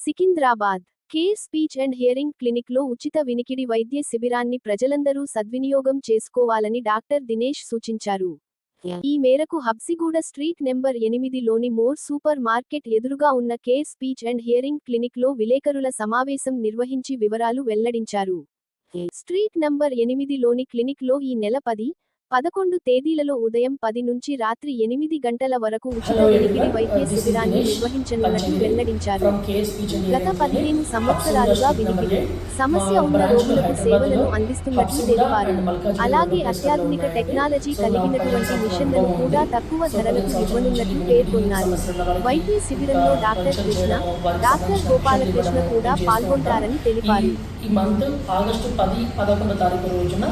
Secunderabad Care speech and hearing క్లినిక్లో ఉచిత వినికిడి వైద్య శిబిరాన్ని ప్రజలందరూ సద్వినియోగం చేసుకోవాలని డాక్టర్ దినేష్ సూచించారు. ఈ మేరకు హబ్సిగూడ స్ట్రీట్ నెంబర్ 8లోని మోర్ సూపర్ మార్కెట్ ఎదురుగా ఉన్న కేర్ స్పీచ్ అండ్ హియరింగ్ క్లినిక్లో విలేకరుల సమావేశం నిర్వహించి వివరాలు వెల్లడించారు. స్ట్రీట్ నంబర్ 8లోని క్లినిక్లో ఈ నెల 10, 11 తేదీలలో ఉదయం 10 నుంచి రాత్రి 8 గంటల వరకు ఉచిత వినికిడి వైద్య శిబిరాన్ని నిర్వహించనున్నట్లు వెల్లడించారు. గత 15 సంవత్సరాలుగా వినికిడి సమస్య ఉన్న రోగులకు సేవలను అందిస్తున్నట్లు తెలిపారు. అలాగే అత్యాధునిక టెక్నాలజీ కలిగినటువంటి మిషన్లను కూడా తక్కువ ధరలకు ఇవ్వనున్నట్లు పేర్కొన్నారు. వైద్య శిబిరంలో డాక్టర్ కృష్ణ, డాక్టర్ గోపాలకృష్ణ కూడా పాల్గొంటారని తెలిపారు. ఈ మంత్ ఆగస్టు 10, 11 తారీఖు రోజున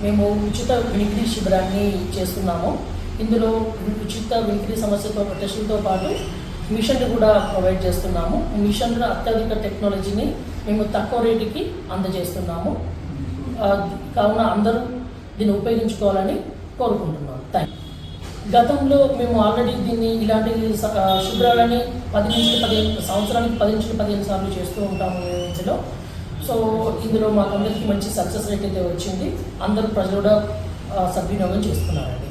మేము ఉచిత వినికిడి శిబిరాన్ని చేస్తున్నాము. ఇందులో ఉచిత వినికిడి సమస్యతో టెస్టులతో పాటు మిషన్లు కూడా ప్రొవైడ్ చేస్తున్నాము. మిషన్లో అత్యధిక టెక్నాలజీని మేము తక్కువ రేటుకి అందజేస్తున్నాము. కావున అందరూ దీన్ని ఉపయోగించుకోవాలని కోరుకుంటున్నాము. గతంలో మేము ఆల్రెడీ ఇలాంటి శిబిరాలని 10 నుంచి 15 సంవత్సరానికి 10 నుంచి 15 సార్లు చేస్తూ ఉంటాము ఇందులో. సో ఇందులో మాకందరికీ మంచి సక్సెస్ రేట్ అయితే వచ్చింది. అందరూ ప్రజలు కూడా సద్వినియోగం చేస్తున్నారండి.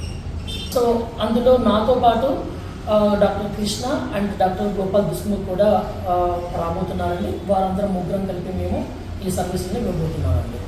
సో అందులో నాతో పాటు doctor Krishna and doctor Gopal Bismukh కూడా రాబోతున్నారండి. వారందరం ముగ్గురం కలిపి మేము ఈ సర్వీస్ని ఇవ్వబోతున్నామండి.